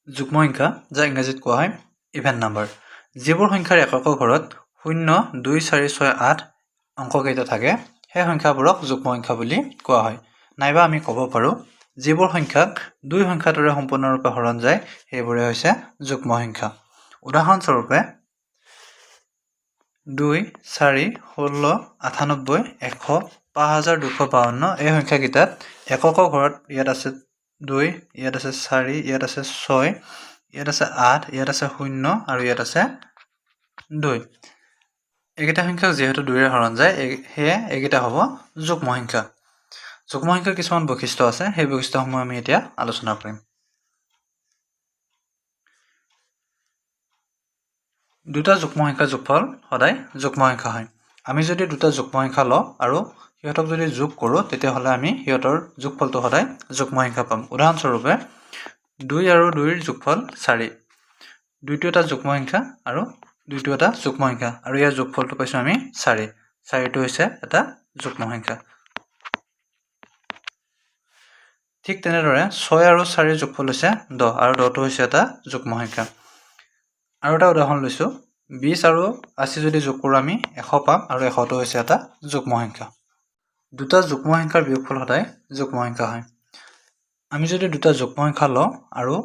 যুগ্ম সংখ্যা যা ইংৰাজীত কোৱা হয় ইভেন নাম্বাৰ যিবোৰ সংখ্যাৰ এককৰ ঘৰত 0 2 4 6 8 অংককেইটা থাকে সেই সংখ্যাবোৰক যুগ্ম সংখ্যা বুলি কোৱা হয় নাইবা আমি ক'ব পাৰোঁ যিবোৰ সংখ্যাক দুই সংখ্যাৰ দৰে সম্পূৰ্ণৰূপে হৰণ যায় সেইবোৰে হৈছে যুগ্ম সংখ্যা উদাহৰণস্বৰূপে 2 4 16 98 100 5252 এই সংখ্যাকেইটাত এককৰ ঘৰত ইয়াত আছে 2 ইয়াত আছে 4 ইয়াত আছে 6 ইয়াত আছে 8 ইয়াত আছে 0 আৰু ইয়াত আছে 2 এইকেইটা সংখ্যাক যেহেতু 2 ৰে হৰণ যায় সেয়ে এইকেইটা হ'ব যুগ্ম সংখ্যা যুগ্ম সংখ্যাৰ কিছুমান বৈশিষ্ট্য আছে সেই বৈশিষ্ট্যসমূহ আমি এতিয়া আলোচনা কৰিম দুটা যুগ্ম সংখ্যাৰ যোগফল সদায় যুগ্ম সংখ্যা হয় আমি যদি দুটা যুগ্ম সংখ্যা লওঁ আৰু সিহঁতক যদি যোগ কৰোঁ তেতিয়াহ'লে আমি সিহঁতৰ যোগফলটো সদায় যুগ্ম সংখ্যা পাম উদাহৰণস্বৰূপে 2 আৰু 2 ৰ যোগফল 4 দুইটো এটা যুগ্ম সংখ্যা আৰু দুইটো এটা যুগ্ম সংখ্যা আৰু ইয়াৰ যোগফলটো পাইছোঁ আমি 4 4টো হৈছে এটা যুগ্ম সংখ্যা ঠিক তেনেদৰে 6 আৰু 4 ৰ যোগফল হৈছে 10 আৰু 10টো হৈছে এটা যুগ্ম সংখ্যা আৰু এটা উদাহৰণ লৈছোঁ 20 আৰু 80 যদি যোগ কৰোঁ আমি 100 পাম আৰু 100টো হৈছে এটা যুগ্ম সংখ্যা দুটা যুগ্ম সংখ্যাৰ বিয়োগফল সদায় যুগ্ম সংখ্যা হয় আমি যদি দুটা যুগ্ম সংখ্যা লওঁ আৰু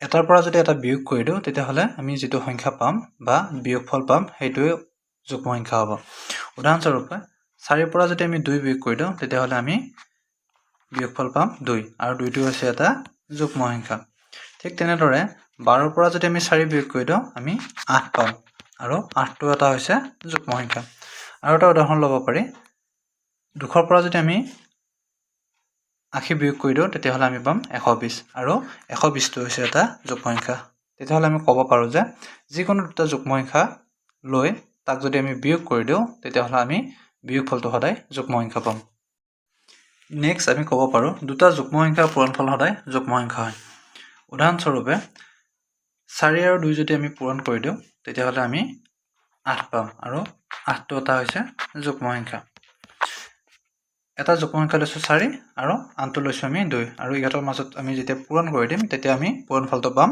এটাৰ পৰা যদি এটা বিয়োগ কৰি দিওঁ তেতিয়াহ'লে আমি যিটো সংখ্যা পাম বা বিয়োগফল পাম সেইটোৱে যুগ্ম সংখ্যা হ'ব উদাহৰণস্বৰূপে 4ৰ পৰা যদি আমি 2 বিয়োগ কৰি দিওঁ তেতিয়াহ'লে আমি বিয়োগফল পাম 2 আৰু 2টো হৈছে এটা যুগ্ম সংখ্যা ঠিক তেনেদৰে 12ৰ পৰা যদি আমি 4 বিয়োগ কৰি দিওঁ আমি 8 পাম আৰু 8টো এটা হৈছে যুগ্ম সংখ্যা আৰু এটা উদাহৰণ ল'ব পাৰি 200ৰ পৰা যদি আমি 80 বিয়োগ কৰি দিওঁ তেতিয়াহ'লে আমি পাম 120 আৰু 120টো হৈছে এটা যুগ্ম সংখ্যা তেতিয়াহ'লে আমি ক'ব পাৰোঁ যে যিকোনো দুটা যুগ্ম সংখ্যা লৈ তাক যদি আমি বিয়োগ কৰি দিওঁ তেতিয়াহ'লে আমি বিয়োগফলটো সদায় যুগ্ম সংখ্যা পাম নেক্সট আমি ক'ব পাৰোঁ দুটা যুগ্ম সংখ্যাৰ পূৰণফল সদায় যুগ্ম সংখ্যা হয় উদাহৰণস্বৰূপে 4 আৰু 2 যদি আমি পূৰণ কৰি দিওঁ তেতিয়াহ'লে আমি 8 পাম আৰু 8টো এটা হৈছে যুগ্ম সংখ্যা এটা যুগ্ম সংখ্যা লৈছোঁ 4 আৰু আনটো লৈছোঁ আমি 2 আৰু ইহঁতৰ মাজত আমি যেতিয়া পূৰণ কৰি দিম তেতিয়া আমি পূৰণফলটো পাম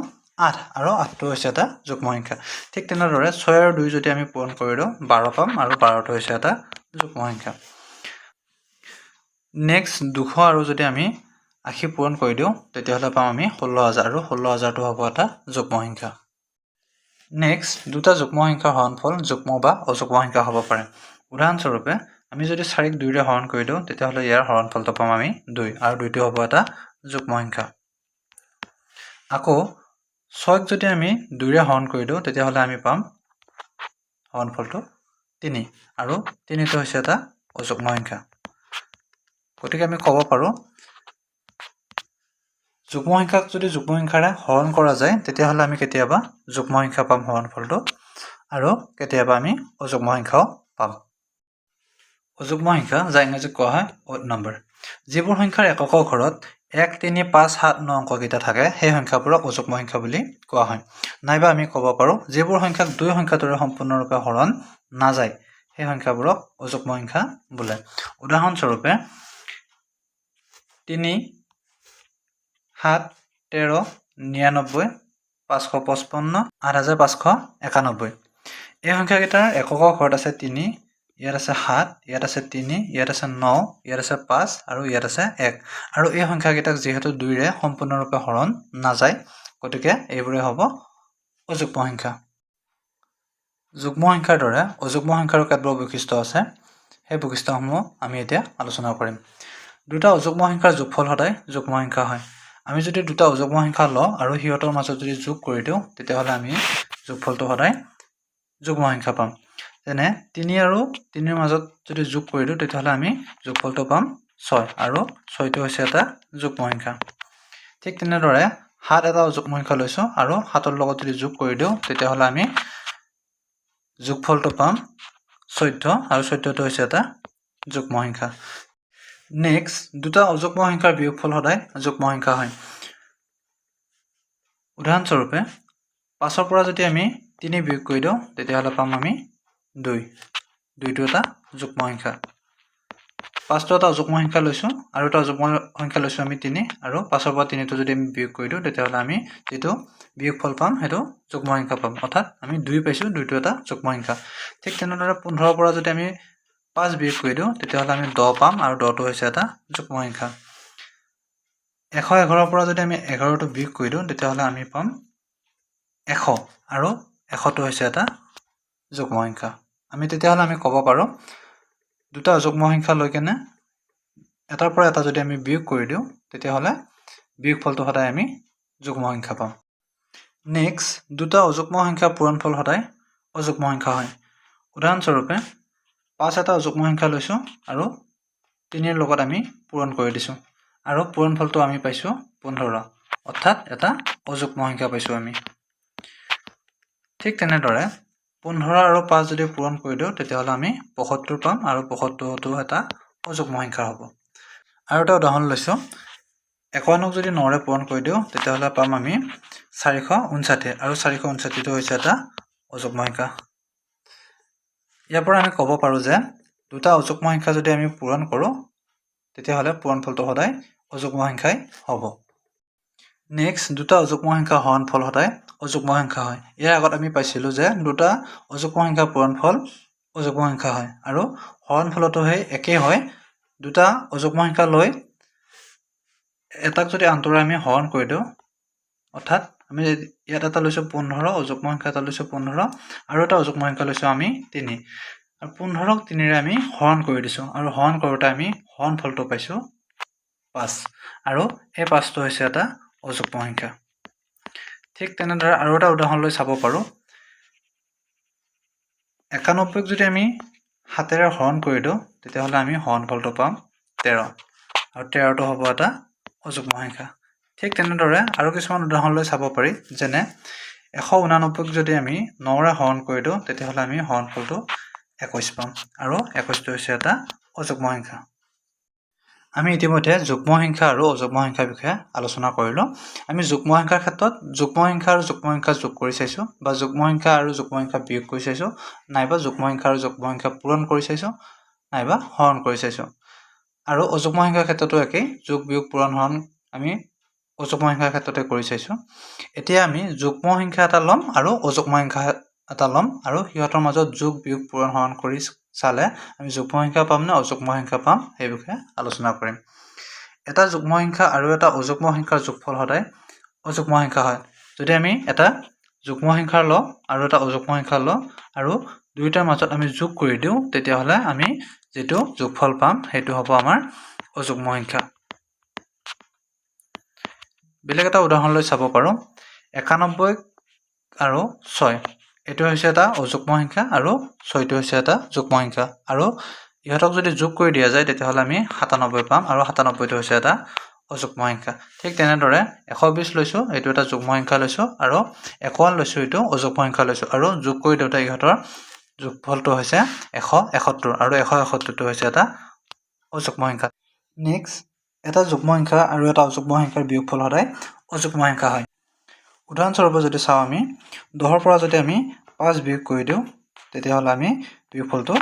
8 আৰু 8টো হৈছে এটা যুগ্ম সংখ্যা ঠিক তেনেদৰে 6 আৰু 2 যদি আমি পূৰণ কৰি দিওঁ 12 পাম আৰু 12টো হৈছে এটা যুগ্ম সংখ্যা নেক্সট 200 আৰু যদি আমি 80 পূৰণ কৰি দিওঁ তেতিয়াহ'লে পাম আমি 16000 আৰু 16000টো হ'ব এটা যুগ্ম সংখ্যা নেক্সট দুটা যুগ্ম সংখ্যাৰ হৰণফল যুগ্ম বা অযুগ্ম সংখ্যা হ'ব পাৰে উদাহৰণস্বৰূপে আমি যদি 4ক 2 ৰে হৰণ কৰি দিওঁ তেতিয়াহ'লে ইয়াৰ হৰণফলটো পাম আমি 2 আৰু 2টো হ'ব এটা যুগ্ম সংখ্যা আকৌ 6ক যদি আমি 2 ৰে হৰণ কৰি দিওঁ তেতিয়াহ'লে আমি পাম হৰণফলটো 3 আৰু 3টো হৈছে এটা অযুগ্ম সংখ্যা গতিকে আমি ক'ব পাৰোঁ যুগ্ম সংখ্যাক যদি যুগ্ম সংখ্যাৰে হৰণ কৰা যায় তেতিয়াহ'লে আমি কেতিয়াবা যুগ্ম সংখ্যা পাম হৰণফলটো আৰু কেতিয়াবা আমি অযুগ্ম সংখ্যাও পাম অযুগ্ম সংখ্যা যা ইংৰাজীত কোৱা হয় অড নম্বৰ যিবোৰ সংখ্যাৰ এককৰ ঘৰত 1 3 5 7 9 অংককেইটা থাকে সেই সংখ্যাবোৰক অযুগ্ম সংখ্যা বুলি কোৱা হয় নাইবা আমি ক'ব পাৰোঁ যিবোৰ সংখ্যাক দুই সংখ্যাৰ দৰে সম্পূৰ্ণৰূপে হৰণ নাযায় সেই সংখ্যাবোৰক অযুগ্ম সংখ্যা বোলে উদাহৰণস্বৰূপে 3 7 13 99 555 8591 এই সংখ্যাকেইটাৰ এককৰ ঘৰত আছে 3 ইয়াত আছে 7 ইয়াত আছে 3 ইয়াত আছে 9 ইয়াত আছে 5 আৰু ইয়াত আছে 1 আৰু এই সংখ্যাকেইটাক যেহেতু 2 ৰে সম্পূৰ্ণৰূপে হৰণ নাযায় গতিকে এইবোৰে হ'ব অযুগ্ম সংখ্যা যুগ্ম সংখ্যাৰ দৰে অযুগ্ম সংখ্যাৰো কেতবোৰ বৈশিষ্ট্য আছে সেই বৈশিষ্ট্যসমূহ আমি এতিয়া আলোচনা কৰিম দুটা অযুগ্ম সংখ্যাৰ যোগফল সদায় যুগ্ম সংখ্যা হয় আমি যদি দুটা অযুগ্ম সংখ্যা লওঁ আৰু সিহঁতৰ মাজত যদি যোগ কৰি দিওঁ তেতিয়াহ'লে আমি যোগফলটো সদায় যুগ্ম সংখ্যা পাম যেনে 3 আৰু 3ৰ মাজত যদি যোগ কৰি দিওঁ তেতিয়াহ'লে আমি যোগফলটো পাম 6 আৰু 6টো হৈছে এটা যুগ্ম সংখ্যা ঠিক তেনেদৰে 7 এটা যুগ্ম সংখ্যা লৈছোঁ আৰু 7ৰ লগত যদি যোগ কৰি দিওঁ তেতিয়াহ'লে আমি যোগফলটো পাম 14 আৰু 14টো হৈছে এটা যুগ্ম সংখ্যা নেক্সট দুটা অযুগ্ম সংখ্যাৰ বিয়োগফল সদায় যুগ্ম সংখ্যা হয় উদাহৰণস্বৰূপে 5ৰ পৰা যদি আমি 3 বিয়োগ কৰি দিওঁ তেতিয়াহ'লে পাম আমি 2 2টো এটা যুগ্ম সংখ্যা 5টো এটা অযুগ্ম সংখ্যা লৈছো আৰু এটা অযুগ্ম সংখ্যা লৈছো আমি 3 আৰু 5ৰ পৰা 3টো যদি আমি বিয়োগ কৰি দিও তেতিয়াহ'লে আমি যেটো বিয়োগফল পাম হেতু যুগ্ম সংখ্যা পাম অৰ্থাৎ আমি 2 পাইছো 2টো এটা যুগ্ম সংখ্যা ঠিক তেনেদৰে 15ৰ পৰা যদি আমি 5 বিয়োগ কৰি দিও তেতিয়াহ'লে আমি 10 পাম আৰু 10টো হৈছে এটা যুগ্ম সংখ্যা 111ৰ পৰা যদি আমি 11টো বিয়োগ কৰি দিও তেতিয়াহ'লে আমি পাম 100 আৰু 100টো হৈছে এটা যুগ্ম সংখ্যা আমি তেতিয়াহ'লে আমি ক'ব পাৰো দুটা অযুগ্ম সংখ্যা লৈ কেনে এটাৰ পৰা এটা যদি আমি বিয়োগ কৰি দিও তেতিয়াহ'লে বিয়োগফলটো সদায় আমি যুগ্ম সংখ্যা পাম নেক্সট দুটা অযুগ্ম সংখ্যাৰ পূৰণফল সদায় অযুগ্ম সংখ্যা হয় উদাহৰণস্বৰূপে 5 এটা অযুগ্ম সংখ্যা লৈছো আৰু 3 ৰ লগত আমি পূৰণ কৰি দিছো আৰু পূৰণফলটো আমি পাইছো 15 অৰ্থাৎ এটা অযুগ্ম সংখ্যা পাইছো আমি ঠিক তেনেদৰে 15 আৰু 5 যদি পূৰণ কৰি দিও তেতিয়াহ'লে আমি 75 পাম আৰু 75টো এটা অযুগ্ম সংখ্যা হ'ব আৰু এটা উদাহৰণ লৈছো 51ক যদি 9ৰে পূৰণ কৰি দিও তেতিয়াহ'লে পাম আমি 459 আৰু 459টো হৈছে এটা অযুগ্ম সংখ্যা ইয়াৰ পৰা আমি ক'ব পাৰো যে দুটা অযুগ্ম সংখ্যা যদি আমি পূৰণ কৰো তেতিয়াহ'লে পূৰণফলটো সদায় অযুগ্ম সংখ্যাই হ'ব নেক্সট দুটা অযুগ্ম সংখ্যা হৰণফল সদায় অযুগ্ম সংখ্যা হয় ইয়াৰ আগত আমি পাইছিলো যে দুটা অযুগ্ম সংখ্যা পূৰণফল অযুগ্ম সংখ্যা হয় আৰু হৰণফলটো হে একেই হয় দুটা অযুগ্ম সংখ্যা লৈ এটাক যদি আনটোৰে আমি হৰণ কৰি দিও অৰ্থাৎ আমি ইয়াত এটা লৈছো 15 অযুগ্ম সংখ্যা এটা লৈছো 15 আৰু এটা অযুগ্ম সংখ্যা লৈছো আমি 3 আৰু 15ক 3ৰে আমি হৰণ কৰি দিছো আৰু হৰণ কৰোতে আমি হৰণফলটো পাইছো 5 আৰু এই 5টো হৈছে এটা অযুগ্ম সংখ্যা ঠিক তেনেদৰে আৰু এটা উদাহৰণ লৈ চাব পাৰো 91ক যদি আমি 7ৰে হৰণ কৰি দিও তেতিয়াহ'লে আমি হৰণফলটো পাম 13 আৰু 13টো হ'ব এটা অযুগ্ম সংখ্যা ঠিক তেনেদৰে আৰু কিছুমান উদাহৰণ লৈ চাব পাৰি যেনে 189ক যদি আমি 9ৰে হৰণ কৰি দিও তেতিয়াহ'লে আমি হৰণফলটো 21 পাম আৰু 21টো হৈছে এটা অযুগ্ম সংখ্যা আমি ইতিমধ্যে যুগ্ম সংখ্যা আৰু অযুগ্ম সংখ্যাৰ বিষয়ে আলোচনা কৰিলো আমি যুগ্ম সংখ্যাৰ ক্ষেত্ৰত যুগ্ম সংখ্যা আৰু যুগ্ম সংখ্যা যোগ কৰি চাইছো বা যুগ্ম সংখ্যা আৰু যুগ্ম সংখ্যা বিয়োগ কৰি চাইছো নাইবা যুগ্ম সংখ্যা আৰু যুগ্ম সংখ্যা পূৰণ কৰি চাইছো নাইবা হৰণ কৰি চাইছো আৰু অযুগ্ম সংখ্যাৰ ক্ষেত্ৰতো একেই যোগ বিয়োগ পূৰণ হৰণ আমি অযুগ্ম সংখ্যাৰ ক্ষেত্ৰতে কৰি চাইছো এতিয়া আমি যুগ্ম সংখ্যা এটা ল'ম আৰু অযুগ্ম সংখ্যা এটা ল'ম আৰু হিহঁতৰ মাজত যোগ বিয়োগ পূৰণ হৰণ কৰি চালে আমি যুগ্ম সংখ্যা পাম নে অযুগ্ম সংখ্যা পাম এই বিষয়ে আলোচনা কৰিম এটা যুগ্ম সংখ্যা আৰু এটা অযুগ্ম সংখ্যাৰ যোগফল সদায় অযুগ্ম সংখ্যা হয় যদি আমি এটা যুগ্ম সংখ্যা লওঁ আৰু এটা অযুগ্ম সংখ্যা লওঁ আৰু দুইটাৰ মাজত আমি যোগ কৰি দিও তেতিয়াহ'লে আমি যেটো যোগফল পাম হেতু হ'ব আমাৰ অযুগ্ম সংখ্যা বেলেগ এটা উদাহৰণ লৈ চাব পাৰো 91 আৰু 6 এটো হৈছে এটা অযুগ্ম সংখ্যা আৰু 6টো হৈছে এটা যুগ্ম সংখ্যা আৰু ইহঁতক যদি যোগ কৰি দিয়া যায় তেতিয়াহ'লে আমি 97 পাম আৰু 97টো হৈছে এটা অযুগ্ম সংখ্যা ঠিক তেনেদৰে 120 লৈছো এটো এটা যুগ্ম সংখ্যা লৈছো আৰু 51 লৈছো এটো অযুগ্ম সংখ্যা লৈছো আৰু যোগ কৰি দিওঁতে ইহঁতৰ যোগফলটো হৈছে 171 আৰু 171টো হৈছে এটা অযুগ্ম সংখ্যা নেক্সট এটা যুগ্ম সংখ্যা আৰু এটা অযুগ্ম সংখ্যাৰ বিয়োগফল সদায় অযুগ্ম সংখ্যা হয় উদাহৰণস্বৰূপে যদি চাও আমি 10ৰ পৰা যদি আমি 5 বিয়োগ কৰি দিও তেতিয়াহ'লে আমি বিয়োগফলটো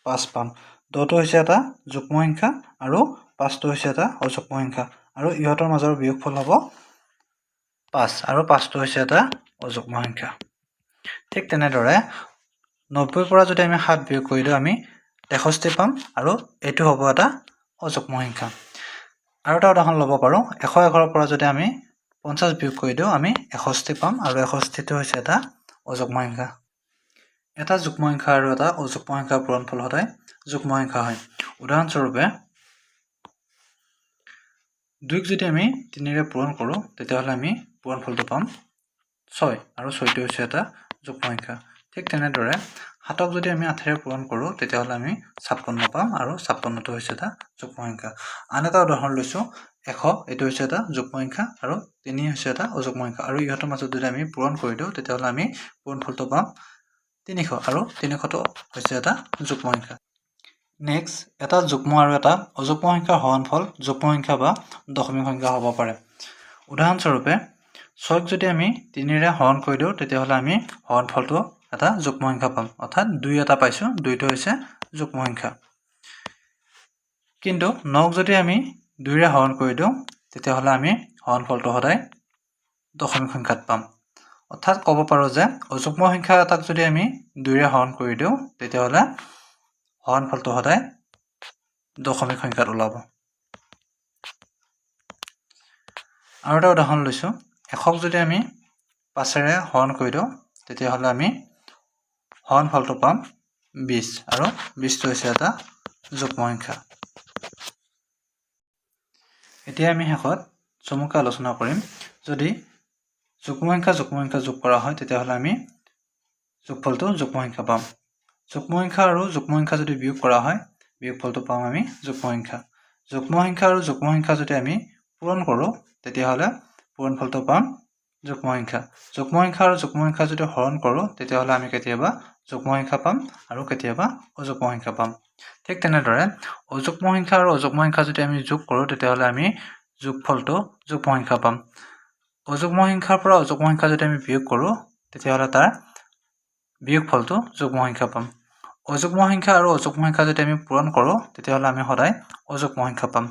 5 পাম 10টো হৈছে এটা যুগ্ম সংখ্যা আৰু 5টো হৈছে এটা অযুগ্ম সংখ্যা আৰু ইহঁতৰ মাজৰ বিয়োগফল হ'ব 5 আৰু 5টো হৈছে এটা অযুগ্ম সংখ্যা ঠিক তেনেদৰে 90ৰ পৰা যদি আমি 7 বিয়োগ কৰি দিও আমি 63 পাম আৰু এটো হ'ব এটা অযুগ্ম সংখ্যা আৰু এটা উদাহৰণ ল'ব পাৰো 111ৰ পৰা যদি আমি 50 বিয়োগ কৰি দিও আমি 61 পাম আৰু 61টো হৈছে এটা অযুগ্ম সংখ্যা এটা যুগ্ম সংখ্যা আৰু এটা অযুগ্ম সংখ্যাৰ পূৰণফল সদায় যুগ্ম সংখ্যা হয় উদাহৰণস্বৰূপে 2ক যদি আমি 3ৰে পূৰণ কৰো তেতিয়াহ'লে আমি পূৰণফলটো পাম 6 আৰু 6টো হৈছে এটা যুগ্ম সংখ্যা ঠিক তেনেদৰে 7ক যদি আমি 8ৰে পূৰণ কৰো তেতিয়াহ'লে আমি 56 পাম আৰু 56টো হৈছে এটা যুগ্ম সংখ্যা আন এটা উদাহৰণ লৈছো 100 এটো হৈছে এটা যুগ্ম সংখ্যা আৰু 3 হৈছে এটা অযুগ্ম সংখ্যা আৰু ইহঁতৰ মাজত যদি আমি পূৰণ কৰি দিও তেতিয়াহ'লে আমি পূৰণফলটো পাম 300 আৰু 300টো হৈছে এটা যুগ্ম সংখ্যা নেক্সট এটা যুগ্ম আৰু এটা অযুগ্ম সংখ্যাৰ হৰণফল যুগ্ম সংখ্যা বা দশমিক সংখ্যা হ'ব পাৰে উদাহৰণস্বৰূপে 6ক যদি আমি 3ৰে হৰণ কৰি দিও তেতিয়াহ'লে আমি হৰণফলটো এটা যুগ্ম সংখ্যা পাম অৰ্থাৎ 2 এটা পাইছো 2টো হৈছে যুগ্ম সংখ্যা কিন্তু 9ক যদি আমি 2ৰে হৰণ কৰি দিওঁ তেতিয়াহ'লে আমি হৰণফলটো সদায় দশমিক সংখ্যাত পাম অৰ্থাৎ ক'ব পাৰো যে অযুগ্ম সংখ্যা এটাক যদি আমি 2ৰে হৰণ কৰি দিওঁ তেতিয়াহ'লে হৰণফলটো সদায় দশমিক সংখ্যাত ওলাব আৰু এটা উদাহৰণ লৈছো 100ক যদি আমি 5ৰে হৰণ কৰি দিওঁ তেতিয়াহ'লে আমি হৰণফলটো পাম 20 আৰু 20টো হৈছে এটা যুগ্ম সংখ্যা এতিয়া আমি শেষত চমুকৈ আলোচনা কৰিম যদি যুগ্ম সংখ্যা যোগ কৰা হয় তেতিয়াহ'লে আমি যোগফলটো যুগ্ম সংখ্যা পাম যুগ্ম সংখ্যা আৰু যুগ্ম সংখ্যা যদি বিয়োগ কৰা হয় বিয়োগফলটো পাম আমি যুগ্ম সংখ্যা আৰু যুগ্ম সংখ্যা যদি আমি পূৰণ কৰোঁ তেতিয়াহ'লে পূৰণফলটো পাম যুগ্ম সংখ্যা আৰু যুগ্ম সংখ্যা যদি হৰণ কৰোঁ তেতিয়াহ'লে আমি কেতিয়াবা যুগ্ম সংখ্যা পাম আৰু কেতিয়াবা অযুগ্ম সংখ্যা পাম ঠিক তেনেদৰে অযুগ্ম সংখ্যা আৰু অযুগ্ম সংখ্যা যদি আমি যোগ কৰোঁ তেতিয়াহ'লে আমি যোগফলটো যুগ্ম সংখ্যা পাম অযুগ্ম সংখ্যাৰ পৰা অযুগ্ম সংখ্যা যদি আমি বিয়োগ কৰোঁ তেতিয়াহ'লে তাৰ বিয়োগফলটো যুগ্ম সংখ্যা পাম অযুগ্ম সংখ্যা আৰু অযুগ্ম সংখ্যা যদি আমি পূৰণ কৰোঁ তেতিয়াহ'লে আমি সদায় অযুগ্ম সংখ্যা পাম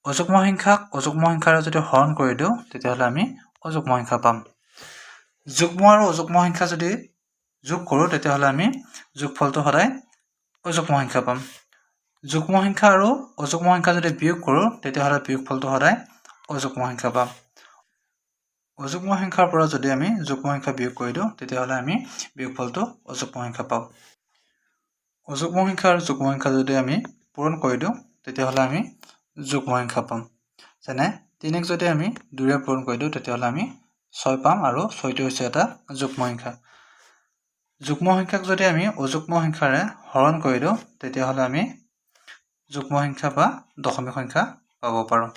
অযুগ্ম সংখ্যাক অযুগ্ম সংখ্যাৰে যদি হৰণ কৰি দিওঁ তেতিয়াহ'লে আমি অযুগ্ম সংখ্যা পাম যুগ্ম আৰু অযুগ্ম সংখ্যা যদি যোগ কৰোঁ তেতিয়াহ'লে আমি যোগফলটো সদায় অযুগ্ম সংখ্যা পাম যুগ্ম সংখ্যা আৰু অযুগ্ম সংখ্যা যদি বিয়োগ কৰোঁ তেতিয়াহ'লে বিয়োগফলটো সদায় অযুগ্ম সংখ্যা পাম অযুগ্ম সংখ্যাৰ পৰা যদি আমি যুগ্ম সংখ্যা বিয়োগ কৰি দিওঁ তেতিয়াহ'লে আমি বিয়োগফলটো অযুগ্ম সংখ্যা পাম অযুগ্ম সংখ্যা আৰু যুগ্ম সংখ্যা যদি আমি পূৰণ কৰি দিওঁ তেতিয়াহ'লে আমি যুগ্ম সংখ্যা পাম যেনে 3ক যদি আমি 2ৰে পূৰণ কৰি দিওঁ তেতিয়াহ'লে আমি 6 পাম আৰু 6টো হৈছে এটা যুগ্ম সংখ্যা যুগ্ম সংখ্যাক যদি আমি অযুগ্ম সংখ্যাৰে হৰণ কৰি দিওঁ তেতিয়াহ'লে আমি যুগ্ম সংখ্যা বা দশমিক সংখ্যা পাব পাৰোঁ